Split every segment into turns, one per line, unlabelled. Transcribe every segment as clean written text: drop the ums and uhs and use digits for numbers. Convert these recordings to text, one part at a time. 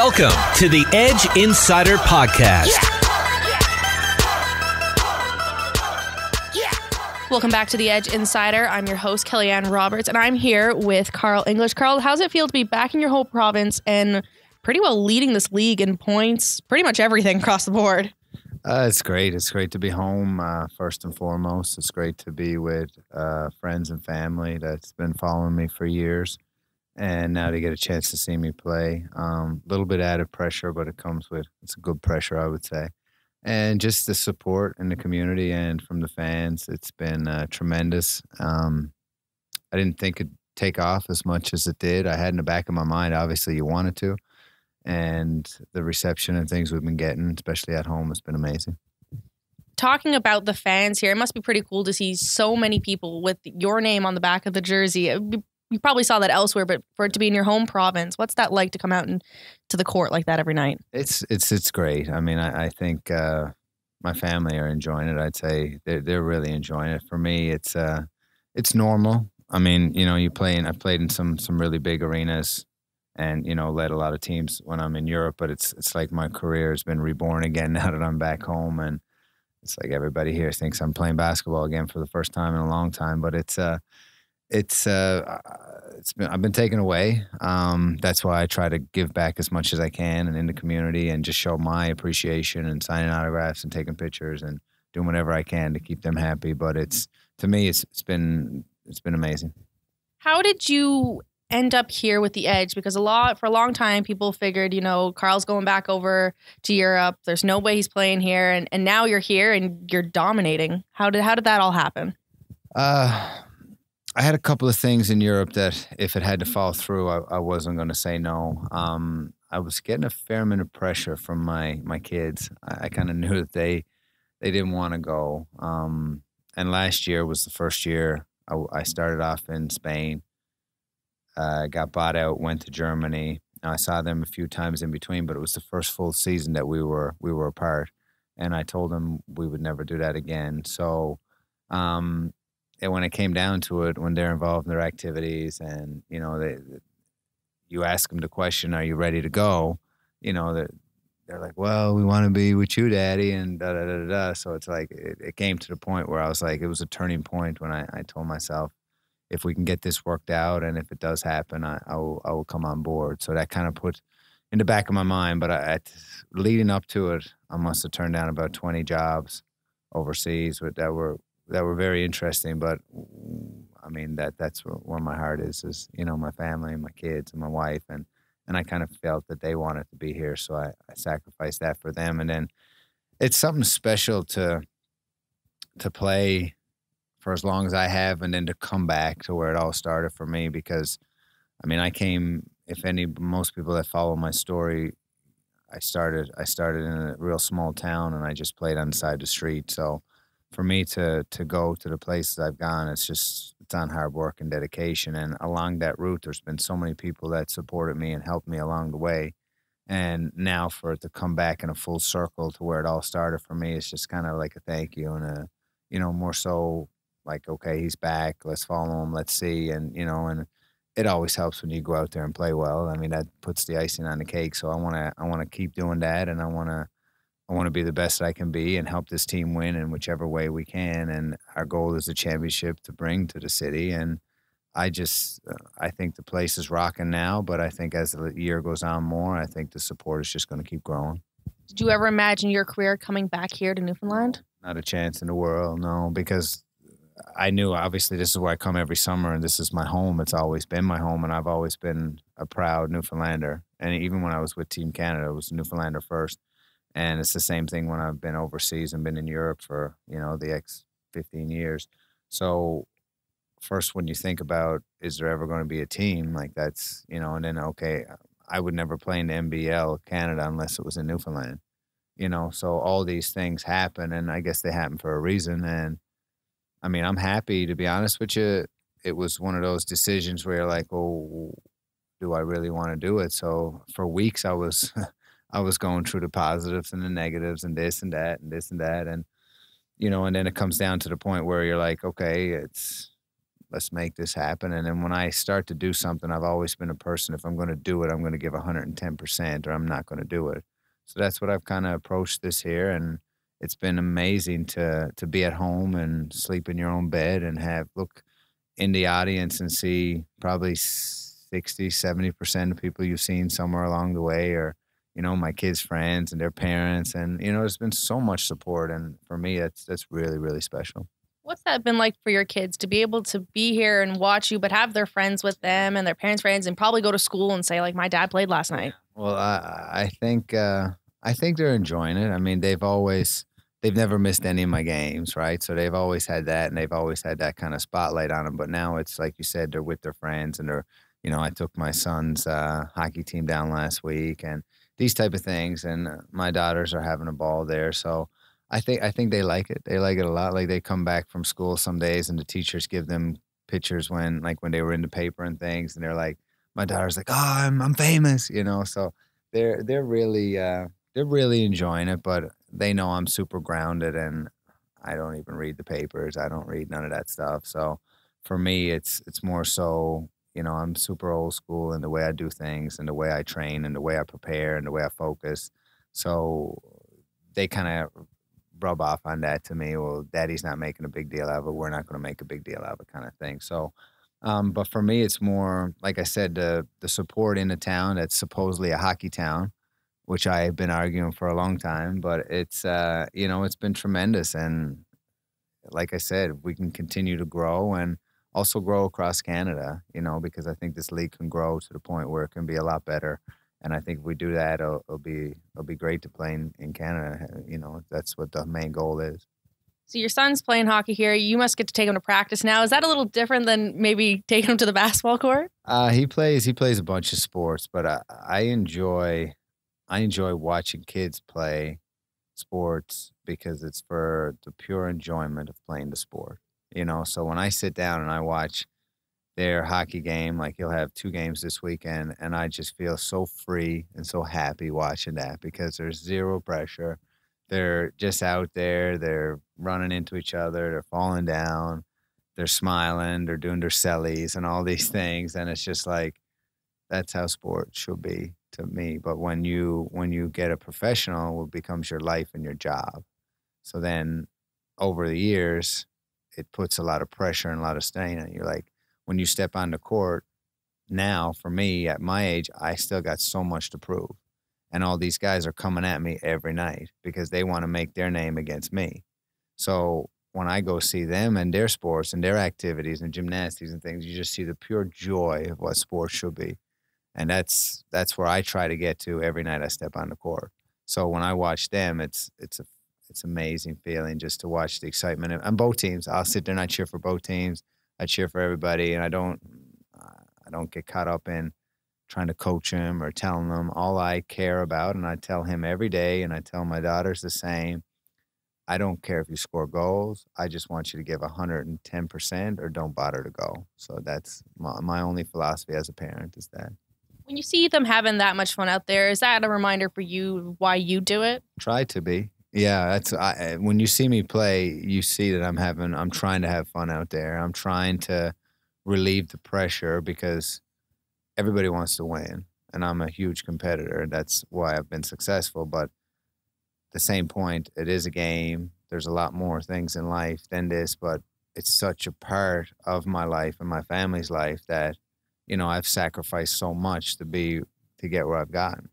Welcome to the Edge Insider Podcast.
Welcome back to the Edge Insider. I'm your host, Kellyanne Roberts, and I'm here with Carl English. Carl, how's it feel to be back in your home province and pretty well leading this league in points, pretty much everything across the board?
It's great. It's great to be home, first and foremost. It's great to be with friends and family that's been following me for years. And now to get a chance to see me play. A little bit added pressure, but it's a good pressure, I would say. And just the support in the community and from the fans, it's been tremendous. I didn't think it'd take off as much as it did. I had in the back of my mind, obviously you wanted to. And the reception and things we've been getting, especially at home, has been amazing.
Talking about the fans here, it must be pretty cool to see so many people with your name on the back of the jersey. You probably saw that elsewhere, but for it to be in your home province, what's that like to come out to the court like that every night?
It's great. I mean, I think my family are enjoying it. I'd say they're really enjoying it. For me, it's normal. I mean, you know, I've played in some really big arenas and, you know, led a lot of teams when I'm in Europe, but it's like my career has been reborn again now that I'm back home, and it's like everybody here thinks I'm playing basketball again for the first time in a long time, but I've been taken away. That's why I try to give back as much as I can and in the community and just show my appreciation and signing autographs and taking pictures and doing whatever I can to keep them happy. But to me, it's been amazing. How
did you end up here with the Edge? Because for a long time, people figured, you know, Carl's going back over to Europe. There's no way he's playing here, and now you're here and you're dominating. How did that all happen?
I had a couple of things in Europe that if it had to fall through, I wasn't going to say no. I was getting a fair amount of pressure from my kids. I kind of knew that they didn't want to go. And last year was the first year I started off in Spain, got bought out, went to Germany. I saw them a few times in between, but it was the first full season that we were apart. And I told them we would never do that again. So, and when it came down to it, when they're involved in their activities and, you know, you ask them the question, are you ready to go? You know, they're like, well, we want to be with you, Daddy, and da-da-da-da-da. So it's like it came to the point where I was like, it was a turning point when I told myself, if we can get this worked out and if it does happen, I will come on board. So that kind of put in the back of my mind. But leading up to it, I must have turned down about 20 jobs overseas that were very interesting, but I mean that's where my heart is, you know, my family and my kids and my wife, and I kind of felt that they wanted to be here, so I sacrificed that for them. And then it's something special to play for as long as I have, and then to come back to where it all started for me, because I mean most people that follow my story, I started in a real small town and I just played on the side of the street. So for me to go to the places I've gone, it's on hard work and dedication. And along that route, there's been so many people that supported me and helped me along the way. And now for it to come back in a full circle to where it all started for me, it's just kind of like a thank you and you know, more so like, okay, he's back, let's follow him, let's see. And, you know, and it always helps when you go out there and play well. I mean, that puts the icing on the cake. So I want to keep doing that, and I want to be the best I can be and help this team win in whichever way we can. And our goal is a championship to bring to the city. And I think the place is rocking now, but I think as the year goes on more, I think the support is just going to keep growing.
Did you ever imagine your career coming back here to Newfoundland?
Not a chance in the world, no, because I knew obviously this is where I come every summer and this is my home. It's always been my home, and I've always been a proud Newfoundlander. And even when I was with Team Canada, it was Newfoundlander first. And it's the same thing when I've been overseas and been in Europe for, you know, the 15 years. So first, when you think about, is there ever going to be a team like that's, you know, and then, okay, I would never play in the NBL Canada unless it was in Newfoundland, you know, so all these things happen, and I guess they happen for a reason. And I mean, I'm happy, to be honest with you. It was one of those decisions where you're like, oh, do I really want to do it? So for weeks I was going through the positives and the negatives and this and that and this and that. And, you know, and then it comes down to the point where you're like, okay, let's make this happen. And then when I start to do something, I've always been a person, if I'm going to do it, I'm going to give 110% or I'm not going to do it. So that's what I've kind of approached this here. And it's been amazing to be at home and sleep in your own bed and look in the audience and see probably 60-70% of people you've seen somewhere along the way, or my kids' friends and their parents. And there's been so much support, and for me that's really, really special.
What's that been like for your kids to be able to be here and watch you, but have their friends with them and their parents' friends, and probably go to school and say, like, my dad played last night?
Well, I think they're enjoying it. I mean, they've never missed any of my games, right? So they've always had that, and they've always had that kind of spotlight on them. But now it's like you said, they're with their friends, and I took my son's hockey team down last week, and these type of things. And my daughters are having a ball there. So I think they like it. They like it a lot. Like, they come back from school some days, and the teachers give them pictures when they were in the paper and things, and they're like, my daughter's like, oh, I'm famous, So they're really enjoying it, but they know I'm super grounded, and I don't even read the papers. I don't read none of that stuff. So for me, it's more so, I'm super old school in the way I do things, and the way I train, and the way I prepare, and the way I focus. So they kind of rub off on that to me. Well, daddy's not making a big deal out of it, we're not going to make a big deal out of it, kind of thing. So but for me, it's more, like I said, the support in a town that's supposedly a hockey town, which I've been arguing for a long time, but it's it's been tremendous. And like I said, we can continue to grow, and also grow across Canada, because I think this league can grow to the point where it can be a lot better. And I think if we do that, it'll be great to play in Canada. That's what the main goal is.
So your son's playing hockey here. You must get to take him to practice now. Is that a little different than maybe taking him to the basketball court?
He plays a bunch of sports, but I enjoy watching kids play sports because it's for the pure enjoyment of playing the sport. So when I sit down and I watch their hockey game, like he'll have 2 games this weekend, and I just feel so free and so happy watching that because there's zero pressure. They're just out there, they're running into each other, they're falling down, they're smiling, they're doing their sellies and all these things. And it's just like, that's how sport should be to me. But when you get a professional, it becomes your life and your job. So then over the years, it puts a lot of pressure and a lot of strain on you. Like, when you step on the court now, for me, at my age, I still got so much to prove. And all these guys are coming at me every night because they want to make their name against me. So when I go see them and their sports and their activities and gymnastics and things, you just see the pure joy of what sports should be. And that's where I try to get to every night I step on the court. So when I watch them, it's amazing feeling just to watch the excitement on both teams. I'll sit there and I cheer for both teams. I cheer for everybody, and I don't get caught up in trying to coach him or telling them. All I care about, and I tell him every day, and I tell my daughters the same, I don't care if you score goals. I just want you to give 110% or don't bother to go. So that's my only philosophy as a parent is that.
When you see them having that much fun out there, is that a reminder for you why you do it?
Try to be. Yeah, when you see me play, you see that I'm trying to have fun out there. I'm trying to relieve the pressure because everybody wants to win, and I'm a huge competitor. That's why I've been successful. But at the same point, it is a game. There's a lot more things in life than this, but it's such a part of my life and my family's life that, I've sacrificed so much to get where I've gotten.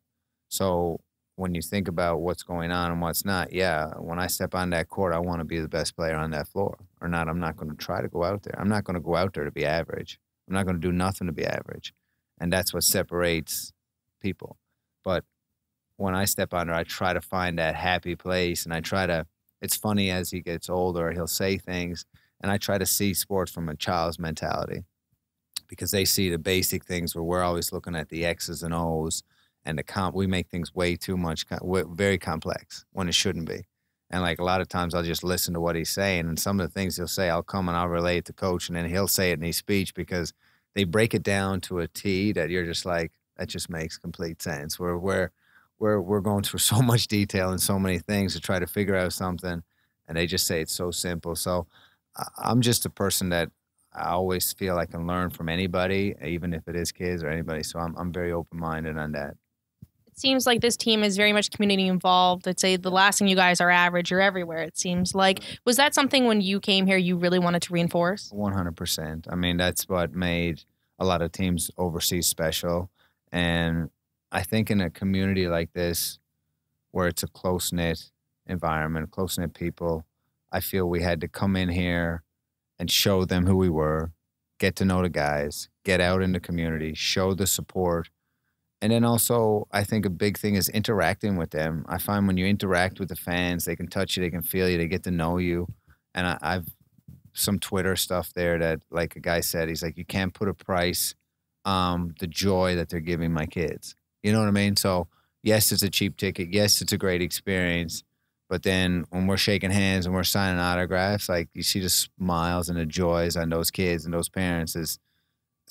So when you think about what's going on and what's not, yeah, when I step on that court, I want to be the best player on that floor. Or not, I'm not going to try to go out there. I'm not going to go out there to be average. I'm not going to do nothing to be average. And that's what separates people. But when I step on there, I try to find that happy place. And it's funny, as he gets older, he'll say things. And I try to see sports from a child's mentality because they see the basic things where we're always looking at the X's and O's. And we make things way too much, very complex when it shouldn't be. And like a lot of times I'll just listen to what he's saying. And some of the things he'll say, I'll come and I'll relay it to coach. And then he'll say it in his speech because they break it down to a T that you're just like, that just makes complete sense. We're going through so much detail and so many things to try to figure out something. And they just say it's so simple. So I'm just a person that I always feel I can learn from anybody, even if it is kids or anybody. So I'm very open-minded on that.
It seems like this team is very much community involved. I'd say the last thing you guys are average. You're everywhere, it seems like. Was that something when you came here you really wanted to reinforce?
100%. I mean, that's what made a lot of teams overseas special. And I think in a community like this, where it's a close-knit environment, close-knit people, I feel we had to come in here and show them who we were, get to know the guys, get out in the community, show the support. And then also, I think a big thing is interacting with them. I find when you interact with the fans, they can touch you, they can feel you, they get to know you. And I've some Twitter stuff there that, like a guy said, he's like, you can't put a price the joy that they're giving my kids. You know what I mean? So, yes, it's a cheap ticket. Yes, it's a great experience. But then when we're shaking hands and we're signing autographs, like you see the smiles and the joys on those kids and those parents is,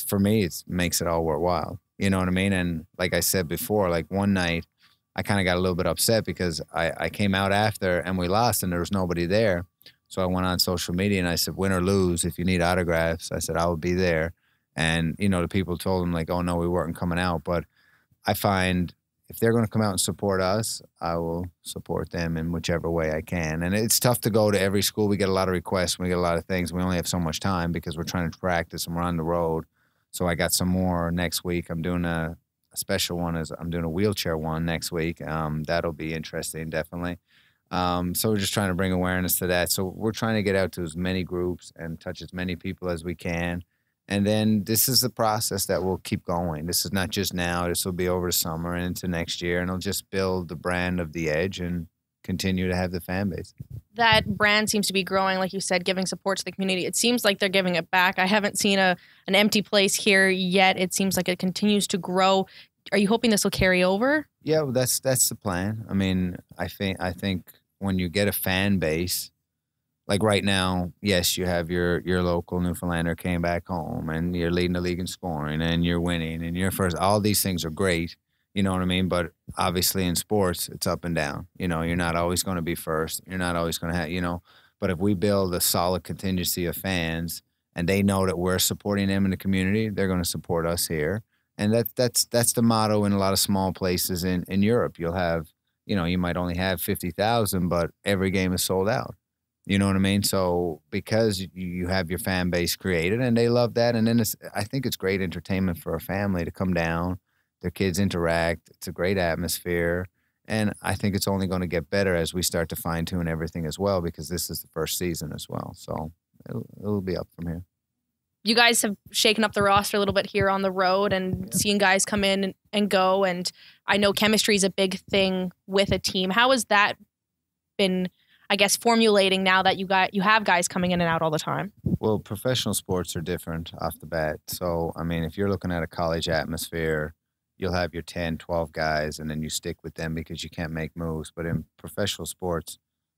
for me, it makes it all worthwhile. You know what I mean? And like I said before, like one night I kind of got a little bit upset because I came out after and we lost and there was nobody there. So I went on social media and I said, win or lose, if you need autographs, I said, I will be there. And, you know, the people told them like, oh, no, we weren't coming out. But I find if they're going to come out and support us, I will support them in whichever way I can. And it's tough to go to every school. We get a lot of requests. We get a lot of things. We only have so much time because we're trying to practice and we're on the road. So I got some more next week. I'm doing a special one. I'm doing a wheelchair one next week. That'll be interesting, definitely. So we're just trying to bring awareness to that. So we're trying to get out to as many groups and touch as many people as we can. And then this is the process that will keep going. This is not just now. This will be over the summer and into next year. And it'll just build the brand of the Edge and continue to have the fan base.
That brand seems to be growing, like you said, giving support to the community. It seems like they're giving it back. I haven't seen an empty place here yet. It seems like it continues to grow. Are you hoping this will carry over?
Yeah, well, that's the plan. I mean, I think when you get a fan base, like right now, yes, you have your local Newfoundlander came back home and you're leading the league in scoring and you're winning and you're first. All these things are great. You know what I mean? But obviously in sports, it's up and down. You know, you're not always going to be first. You're not always going to have, you know. But if we build a solid contingency of fans and they know that we're supporting them in the community, they're going to support us here. And that's the motto in a lot of small places in Europe. You'll have, you know, you might only have 50,000, but every game is sold out. You know what I mean? So because you have your fan base created and they love that. And then I think it's great entertainment for a family to come down, their kids interact. It's a great atmosphere. And I think it's only going to get better as we start to fine tune everything as well, because this is the first season as well. So it'll be up from here.
You guys have shaken up the roster a little bit here on the road and seeing guys come in and go. And I know chemistry is a big thing with a team. How has that been, I guess, formulating now that you have guys coming in and out all the time?
Well, professional sports are different off the bat. So, I mean, if you're looking at a college atmosphere, you'll have your 10, 12 guys, and then you stick with them because you can't make moves. But in professional sports,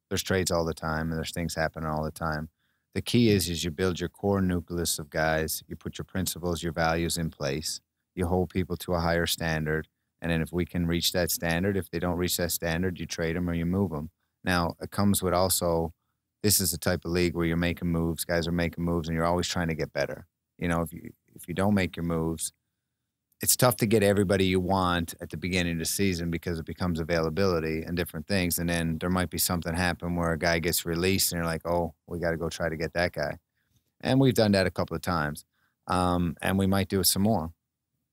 there's trades all the time, and there's things happening all the time. The key is you build your core nucleus of guys, you put your principles, your values in place, you hold people to a higher standard, and then if we can reach that standard, if they don't reach that standard, you trade them or you move them. Now, it comes with also, this is the type of league where you're making moves, guys are making moves, and you're always trying to get better. You know, if you don't make your moves, it's tough to get everybody you want at the beginning of the season because it becomes availability and different things. And then there might be something happen where a guy gets released and you're like, oh, we got to go try to get that guy. And we've done that a couple of times. And we might do it some more.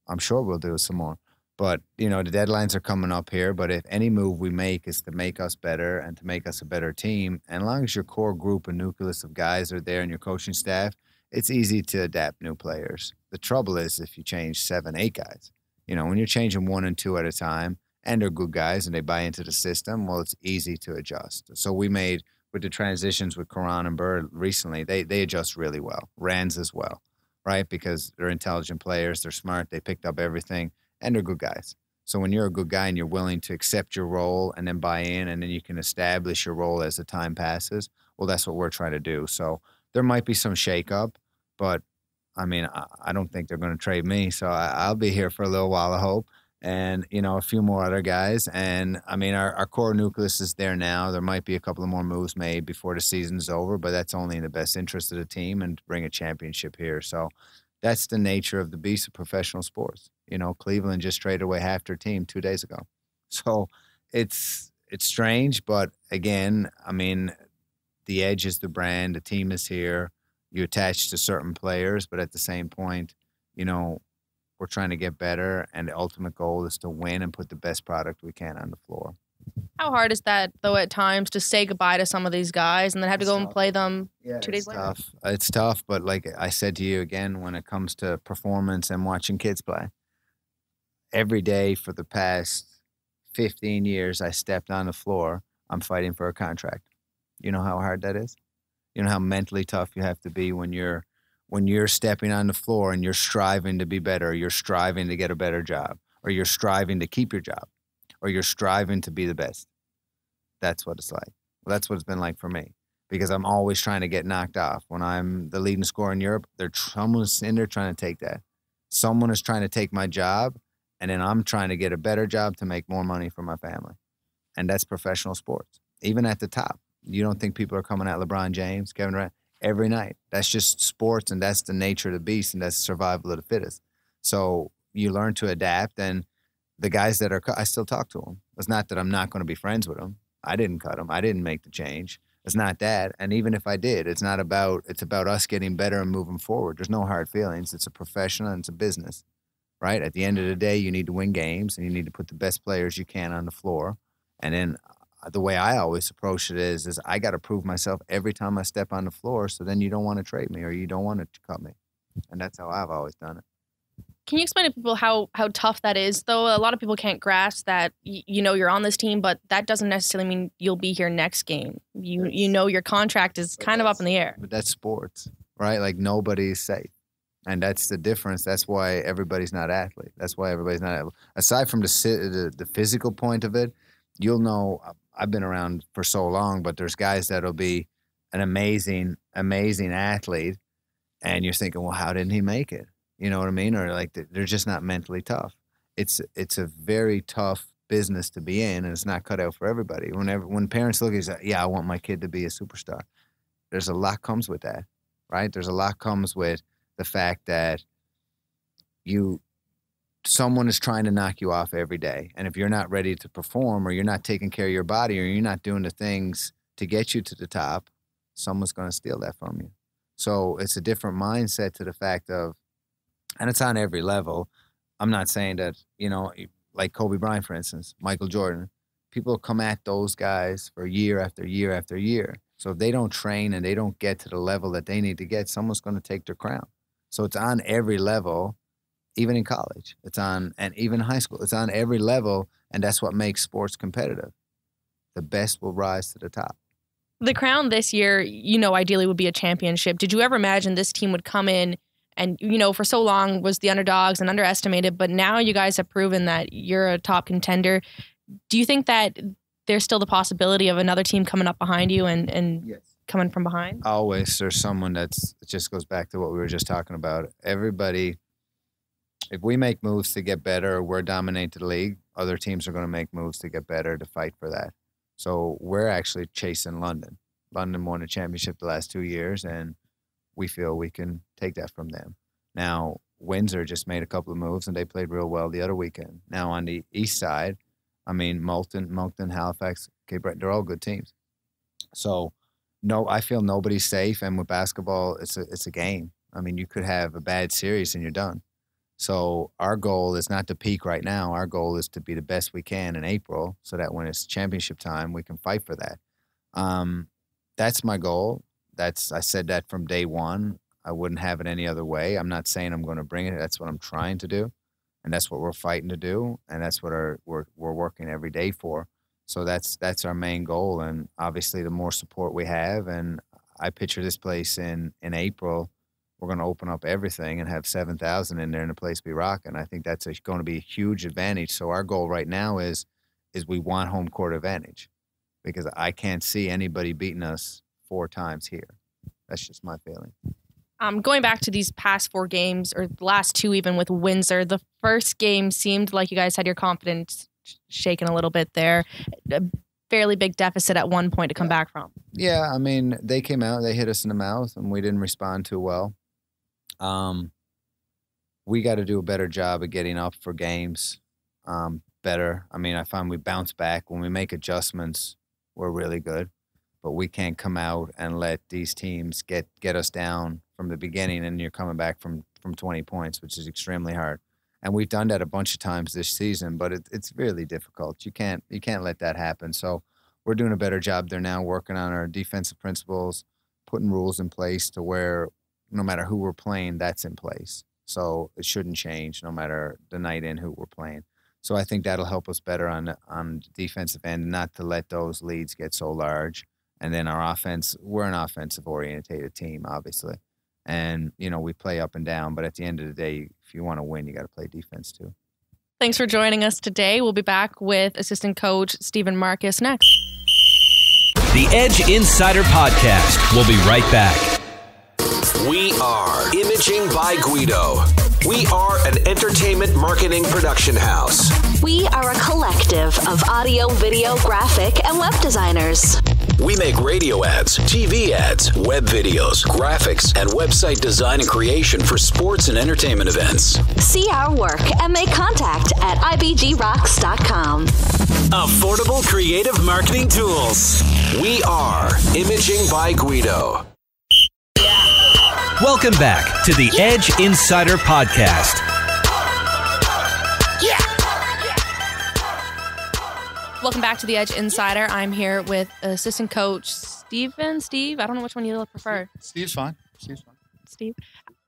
I'm sure we'll do it some more. But, you know, the deadlines are coming up here. But if any move we make is to make us better and to make us a better team, and as long as your core group and nucleus of guys are there and your coaching staff, it's easy to adapt new players. The trouble is if you change 7, 8 guys. You know, when you're changing 1 and 2 at a time and they're good guys and they buy into the system, well, it's easy to adjust. So we made, with the transitions with Karan and Bird recently, they adjust really well. Rands as well, right? Because they're intelligent players, they're smart, they picked up everything, and they're good guys. So when you're a good guy and you're willing to accept your role and then buy in and then you can establish your role as the time passes, well, that's what we're trying to do. So there might be some shakeup, but I mean, I don't think they're going to trade me. So I'll be here for a little while, I hope. and, a few more other guys. And I mean, our core nucleus is there now. There might be a couple of more moves made before the season's over, but that's only in the best interest of the team and to bring a championship here. So that's the nature of the beast of professional sports. Cleveland just traded away half their team 2 days ago. So it's strange, but again, I mean, the Edge is the brand. The team is here. You attach to certain players, but at the same point, we're trying to get better, and the ultimate goal is to win and put the best product we can on the floor.
How hard is that, though, at times to say goodbye to some of these guys and then have to go and play them 2 days later?
It's tough, but like I said to you again, when it comes to performance and watching kids play, every day for the past 15 years I stepped on the floor, I'm fighting for a contract. You know how hard that is? You know how mentally tough you have to be when you're stepping on the floor and you're striving to be better, or you're striving to get a better job, or you're striving to keep your job, or you're striving to be the best. That's what it's like. Well, that's what it's been like for me, because I'm always trying to get knocked off. When I'm the leading scorer in Europe, someone's in there trying to take that. Someone is trying to take my job, and then I'm trying to get a better job to make more money for my family. And that's professional sports. Even at the top, you don't think people are coming at LeBron James, Kevin Durant, every night. That's just sports, and that's the nature of the beast, and that's survival of the fittest. So you learn to adapt, and the guys that I still talk to them. It's not that I'm not going to be friends with them. I didn't cut them. I didn't make the change. It's not that. And even if I did, it's about us getting better and moving forward. There's no hard feelings. It's a profession and it's a business, right? At the end of the day, you need to win games, and you need to put the best players you can on the floor. And then the way I always approach it is I got to prove myself every time I step on the floor, so then you don't want to trade me or you don't want to cut me. And that's how I've always done it.
Can you explain to people how tough that is, though? A lot of people can't grasp that, you're on this team, but that doesn't necessarily mean you'll be here next game. Your contract is kind of up in the air.
But that's sports, right? Like, nobody's safe. And that's the difference. That's why everybody's not athlete. That's why everybody's not athlete. Aside from the physical point of it, you'll know, I've been around for so long, but there's guys that'll be an amazing, amazing athlete, and you're thinking, well, how didn't he make it? You know what I mean? Or like they're just not mentally tough. It's a very tough business to be in, and it's not cut out for everybody. When parents look at it, yeah, I want my kid to be a superstar. There's a lot comes with that, right? There's a lot comes with the fact that someone is trying to knock you off every day. And if you're not ready to perform, or you're not taking care of your body, or you're not doing the things to get you to the top, someone's going to steal that from you. So it's a different mindset to the fact of, and it's on every level. I'm not saying that, like Kobe Bryant, for instance, Michael Jordan, people come at those guys for year after year after year. So if they don't train and they don't get to the level that they need to get, someone's going to take their crown. So it's on every level, even in college. And even high school. It's on every level, and that's what makes sports competitive. The best will rise to the top.
The crown this year, ideally would be a championship. Did you ever imagine this team would come in and, for so long was the underdogs and underestimated, but now you guys have proven that you're a top contender. Do you think that there's still the possibility of another team coming up behind you and
Yes.
coming from behind?
Always. There's someone it just goes back to what we were just talking about. Everybody, if we make moves to get better, or we're dominating the league, other teams are going to make moves to get better to fight for that. So we're actually chasing London. London won a championship the last 2 years, and we feel we can take that from them. Now, Windsor just made a couple of moves, and they played real well the other weekend. Now, on the east side, I mean, Moncton, Halifax, Cape Breton, they're all good teams. So, no, I feel nobody's safe, and with basketball, it's a game. I mean, you could have a bad series and you're done. So our goal is not to peak right now. Our goal is to be the best we can in April, so that when it's championship time, we can fight for that. That's my goal. I said that from day one. I wouldn't have it any other way. I'm not saying I'm going to bring it. That's what I'm trying to do, and that's what we're fighting to do, and that's what we're working every day for. So that's our main goal, and obviously the more support we have, and I picture this place in April, we're going to open up everything and have 7,000 in there and the place be rocking. I think that's going to be a huge advantage. So our goal right now is we want home court advantage, because I can't see anybody beating us 4 times here. That's just my feeling.
Going back to these past 4 games, or the last 2 even with Windsor, the first game seemed like you guys had your confidence shaken a little bit there. A fairly big deficit at one point to come back from.
Yeah, I mean, they came out, they hit us in the mouth, and we didn't respond too well. We got to do a better job of getting up for games better. I mean, I find we bounce back. When we make adjustments, we're really good. But we can't come out and let these teams get us down from the beginning, and you're coming back from 20 points, which is extremely hard. And we've done that a bunch of times this season, but it's really difficult. You can't let that happen. So we're doing a better job there now, working on our defensive principles, putting rules in place to where no matter who we're playing, that's in place. So it shouldn't change no matter the night in who we're playing. So I think that'll help us better on the defensive end, not to let those leads get so large. And then our offense, we're an offensive-oriented team, obviously. And, we play up and down. But at the end of the day, if you want to win, you got to play defense too.
Thanks for joining us today. We'll be back with assistant coach Stephen Marcus next.
The Edge Insider Podcast. We'll be right back.
We are Imaging by Guido. We are an entertainment marketing production house.
We are a collective of audio, video, graphic, and web designers.
We make radio ads, TV ads, web videos, graphics, and website design and creation for sports and entertainment events.
See our work and make contact at ibgrocks.com.
Affordable creative marketing tools. We are Imaging by Guido.
Welcome back to the Edge Insider Podcast.
Welcome back to the Edge Insider. I'm here with assistant coach Stephen. Steve, I don't know which one you prefer.
Steve's fine.
Steve,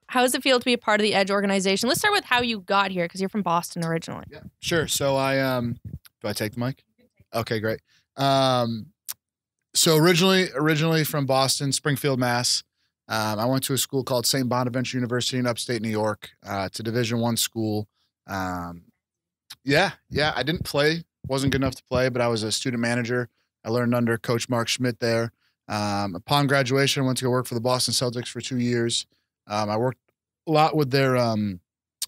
how does it feel to be a part of the Edge organization? Let's start with how you got here, because you're from Boston originally.
Yeah, sure. So do I take the mic? Okay, great. So originally from Boston, Springfield, Mass. I went to a school called St. Bonaventure University in upstate New York. It's a Division I school. I didn't play. Wasn't good enough to play, but I was a student manager. I learned under Coach Mark Schmidt there. Upon graduation, I went to go work for the Boston Celtics for 2 years. I worked a lot with their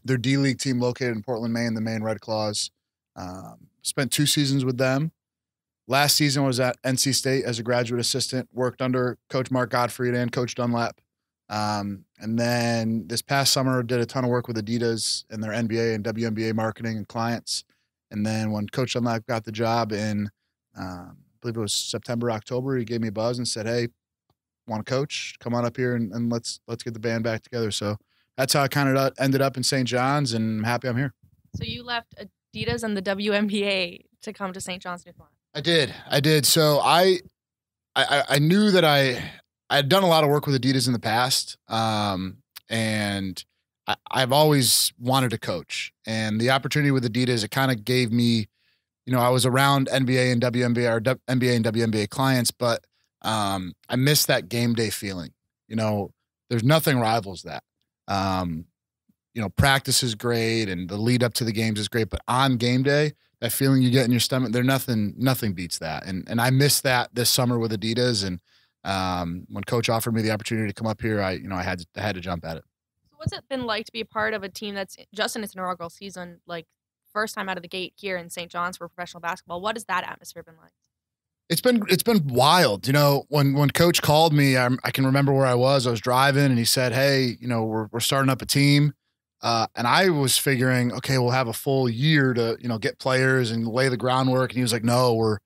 D-League team located in Portland, Maine, the Maine Red Claws. Spent 2 seasons with them. Last season was at NC State as a graduate assistant, worked under Coach Mark Gottfried and Coach Dunlap. And then this past summer, did a ton of work with Adidas and their NBA and WNBA marketing and clients. And then when Coach Dunlap got the job in, I believe it was September, October, he gave me a buzz and said, "Hey, want to coach? Come on up here and let's get the band back together." So that's how I kind of ended up in St. John's, and I'm happy I'm here.
So you left Adidas and the WNBA to come to St. John's, Newfoundland.
I did. So I knew that I had done a lot of work with Adidas in the past, and I've always wanted to coach. And the opportunity with Adidas, it kind of gave me, I was around NBA and WNBA, or NBA and WNBA clients, but I missed that game day feeling. There's nothing rivals that. Practice is great and the lead up to the games is great, but on game day, that feeling you get in your stomach, nothing beats that. And I missed that this summer with Adidas. And when Coach offered me the opportunity to come up here, I had to jump at it.
So what's it been like to be a part of a team that's just in its inaugural season, like first time out of the gate here in St. John's for professional basketball? What has that atmosphere been like?
It's been wild. When Coach called me, I can remember where I was. I was driving, and he said, "Hey, we're starting up a team." And I was figuring, okay, we'll have a full year to, get players and lay the groundwork. And he was like, "No, we're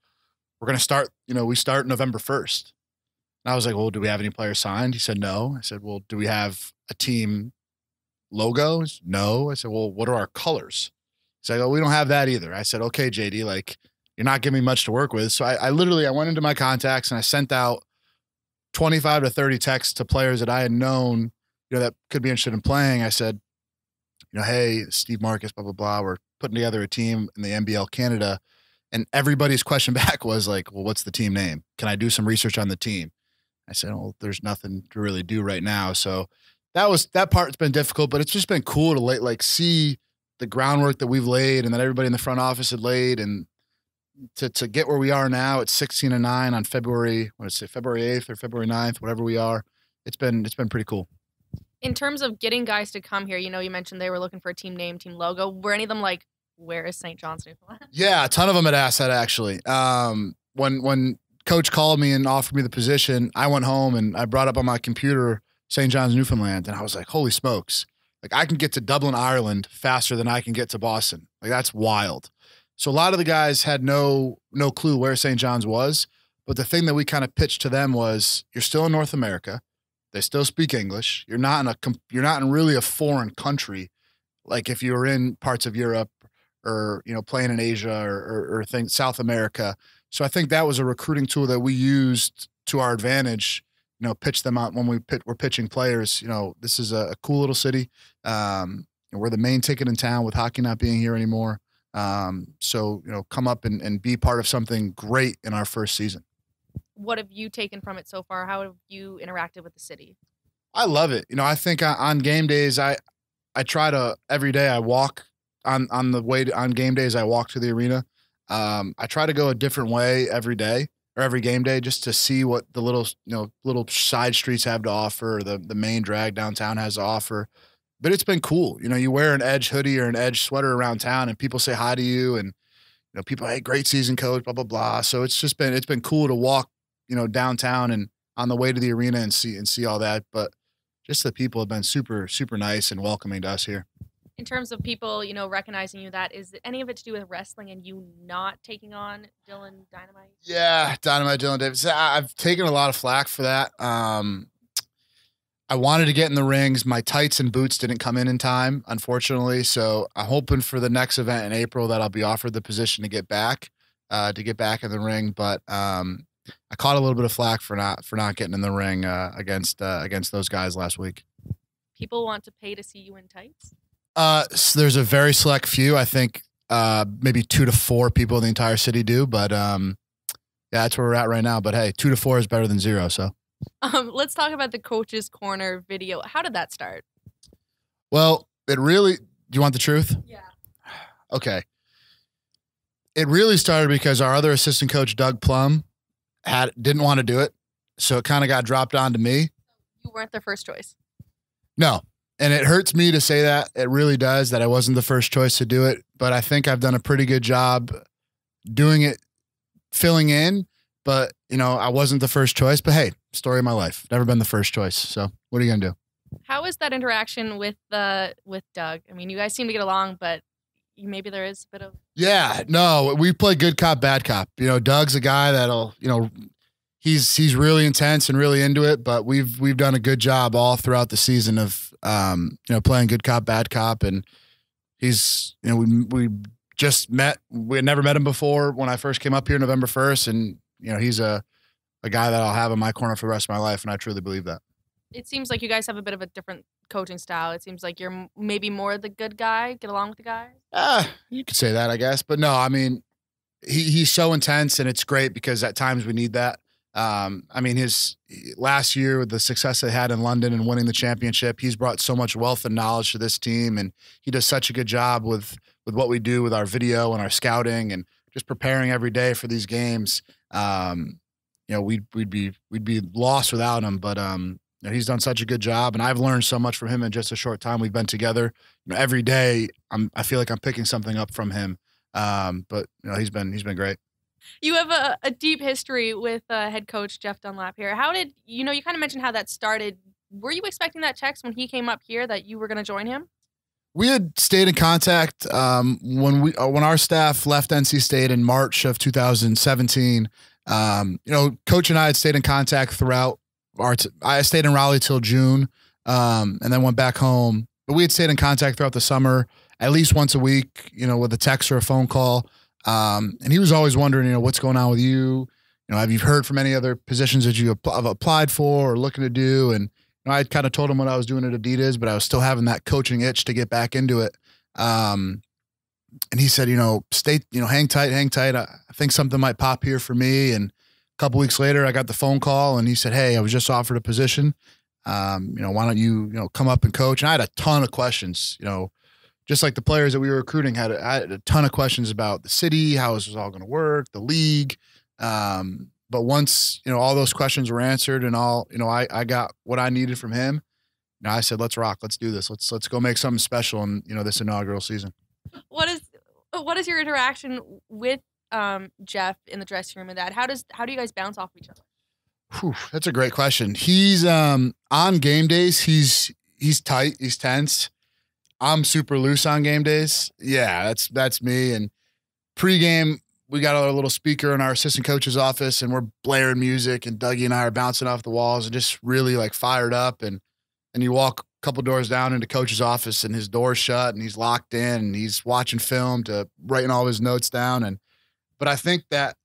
going to start, we start November 1st. And I was like, "Well, do we have any players signed?" He said, "No." I said, "Well, do we have a team logo?" He said, "No." I said, "Well, what are our colors?" He said, "Oh, we don't have that either." I said, "Okay, JD, you're not giving me much to work with." So I literally went into my contacts and I sent out 25 to 30 texts to players that I had known, that could be interested in playing. I said, "Hey, Steve Marcus, blah, blah, blah. We're putting together a team in the NBL Canada." And everybody's question back was like, "Well, what's the team name? Can I do some research on the team?" I said, "Well, there's nothing to really do right now." So that part's been difficult, but it's just been cool to see the groundwork that we've laid and that everybody in the front office had laid, and to get where we are now at 16-9 on February 8th or February 9th, whatever we are. It's been pretty cool.
In terms of getting guys to come here, you mentioned they were looking for a team name, team logo. Were any of them like, where is St. John's, Newfoundland?
Yeah, a ton of them had asked that actually. When Coach called me and offered me the position, I went home and I brought up on my computer St. John's, Newfoundland, and I was like, holy smokes. Like, I can get to Dublin, Ireland faster than I can get to Boston. Like, that's wild. So a lot of the guys had no clue where St. John's was, but the thing that we kind of pitched to them was, you're still in North America. They still speak English. You're not in really a foreign country, like if you were in parts of Europe or playing in Asia or South America. So I think that was a recruiting tool that we used to our advantage. Pitch them out when we're pitching players. This is a cool little city. We're the main ticket in town with hockey not being here anymore. So come up and be part of something great in our first season.
What have you taken from it so far? How have you interacted with the city?
I love it. I think on game days, I try to, every day I walk on game days, I walk to the arena. I try to go a different way every day or every game day just to see what the little side streets have to offer, or the main drag downtown has to offer. But it's been cool. You wear an Edge hoodie or an Edge sweater around town and people say hi to you, and people, hey, great season, coach, blah, blah, blah. So it's been cool to walk, downtown and on the way to the arena and see all that. But just the people have been super, super nice and welcoming to us here.
In terms of people, recognizing you, is any of it to do with wrestling and you not taking on Dylan Dynamite?
Yeah, Dynamite Dylan Davis. I've taken a lot of flack for that. I wanted to get in the rings. My tights and boots didn't come in time, unfortunately. So I'm hoping for the next event in April that I'll be offered the position to get back in the ring. But I caught a little bit of flack for not getting in the ring against those guys last week.
People want to pay to see you in tights?
So there's a very select few. I think maybe 2 to 4 people in the entire city do. But yeah, that's where we're at right now. But hey, 2 to 4 is better than 0. So
let's talk about the Coach's Corner video. How did that start?
Well, do you want the truth?
Yeah.
Okay. It really started because our other assistant coach, Doug Plum, didn't want to do it. So it kind of got dropped onto me.
You weren't their first choice.
No. And it hurts me to say that. It really does, that I wasn't the first choice to do it. But I think I've done a pretty good job doing it, filling in. But, I wasn't the first choice. But hey, story of my life. Never been the first choice. So what are you going to do?
How is that interaction with Doug? I mean, you guys seem to get along, but maybe there is a bit of... Yeah,
no, we play good cop, bad cop. Doug's a guy that'll, he's really intense and really into it, but we've done a good job all throughout the season of, playing good cop, bad cop. And he's, we just met, we had never met him before when I first came up here November 1st. And, he's a guy that I'll have in my corner for the rest of my life. And I truly believe that. It
seems like you guys have a bit of a different coaching style. It seems like you're maybe more the good guy, get along with the guys.
You could say that, I guess. But no, I mean, he's so intense, and it's great because at times we need that. His last year with the success they had in London and winning the championship, he's brought so much wealth and knowledge to this team, and he does such a good job with what we do with our video and our scouting and just preparing every day for these games. We'd be lost without him, but he's done such a good job, and I've learned so much from him in just a short time we've been together. Every day I feel like I'm picking something up from him. But he's been great.
You have a deep history with head coach Jeff Dunlap here. How did you kind of mentioned how that started? Were you expecting that text when he came up here that you were going to join him?
We had stayed in contact when our staff left NC State in March of 2017. Coach and I had stayed in contact throughout. I stayed in Raleigh till June, and then went back home. But we had stayed in contact throughout the summer, at least once a week, with a text or a phone call. And he was always wondering, what's going on with you? Have you heard from any other positions that you have applied for or looking to do? And I had kind of told him what I was doing at Adidas, but I was still having that coaching itch to get back into it. And he said, stay, hang tight. I think something might pop here for me. And a couple weeks later, I got the phone call, and he said, hey, I was just offered a position. Why don't you, come up and coach? And I had a ton of questions, just like the players that we were recruiting I had a ton of questions about the city, how this was all going to work, the league. But once, all those questions were answered and I got what I needed from him, I said, let's rock. Let's do this. Let's go make something special in, this inaugural season.
What is your interaction with Jeff in the dressing room and that? How do you guys bounce off each other?
Whew, that's a great question. He's on game days. He's tight. He's tense. I'm super loose on game days. Yeah, that's me. And pregame, we got our little speaker in our assistant coach's office, and we're blaring music, and Dougie and I are bouncing off the walls and just really like fired up. And you walk a couple doors down into coach's office, and his door's shut, and he's locked in, and he's watching film to writing all his notes down. But I think that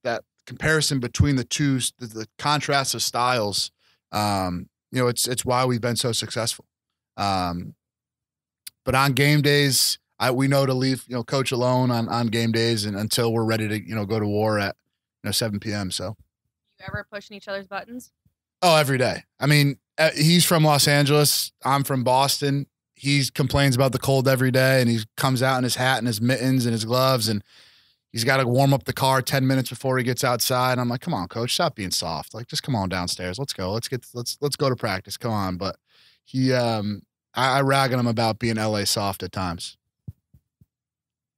that comparison between the two, the contrast of styles, it's why we've been so successful. But on game days, we know to leave coach alone on game days and until we're ready to go to war at 7 p.m. So,
you ever pushing each other's buttons?
Oh, every day. I mean, he's from Los Angeles. I'm from Boston. He complains about the cold every day, and he comes out in his hat and his mittens and his gloves, and he's got to warm up the car 10 minutes before he gets outside. I'm like, come on, coach, stop being soft. Like, just come on downstairs. Let's go. Let's go to practice. Come on. But he, I rag on him about being LA soft at times.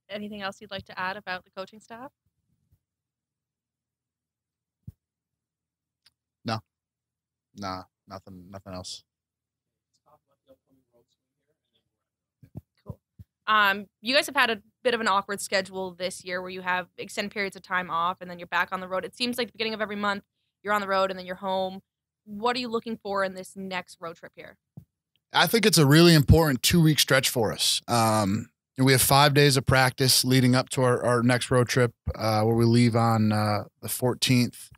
Anything else you'd like to add about the coaching staff?
No, nothing else.
Cool. You guys have had a bit of an awkward schedule this year where you have extended periods of time off and then you're back on the road. It seems like the beginning of every month you're on the road and then you're home. What are you looking for in this next road trip here?
I think it's a really important 2-week stretch for us. We have 5 days of practice leading up to our next road trip where we leave on the 14th.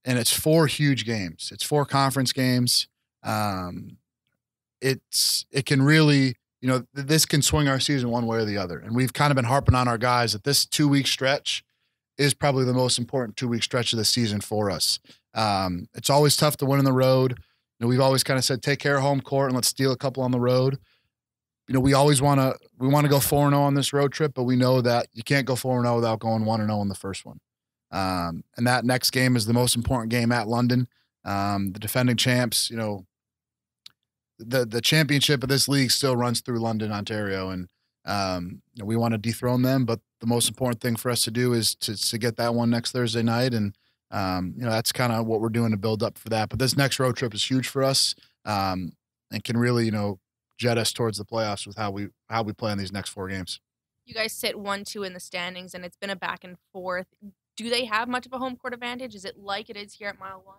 And it's 4 huge games. It's 4 conference games. It can really, this can swing our season one way or the other. And we've kind of been harping on our guys that this 2-week stretch is probably the most important 2-week stretch of the season for us. It's always tough to win on the road. We've always kind of said, take care of home court and let's steal a couple on the road. We always want to go 4-0 on this road trip, but we know that you can't go 4-0 without going 1-0 in the first one. And that next game is the most important game at London. The defending champs, the championship of this league still runs through London, Ontario. And, we want to dethrone them, but the most important thing for us to do is to get that one next Thursday night. And, that's kind of what we're doing to build up for that. But this next road trip is huge for us, and can really, jet us towards the playoffs with how we play in these next 4 games.
You guys sit 1-2 in the standings, and it's been a back and forth. Do they have much of a home court advantage? Is it like it is here at Mile One?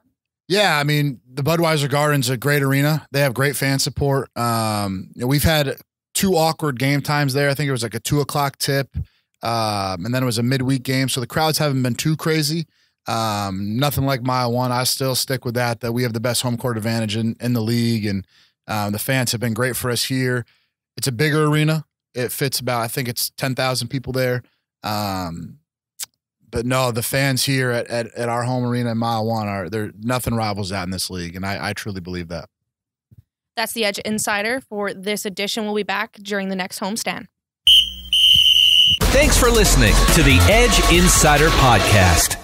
Yeah, I mean, the Budweiser Garden's a great arena. They have great fan support. We've had 2 awkward game times there. I think it was like a 2:00 tip, and then it was a midweek game. So the crowds haven't been too crazy. Nothing like Mile One. I still stick with that we have the best home court advantage in the league, and the fans have been great for us here. It's a bigger arena. It fits about, I think it's 10,000 people there. But no, the fans here at our home arena in Mile One nothing rivals that in this league, and I truly believe that.
That's the Edge Insider for this edition. We'll be back during the next homestand.
Thanks for listening to the Edge Insider Podcast.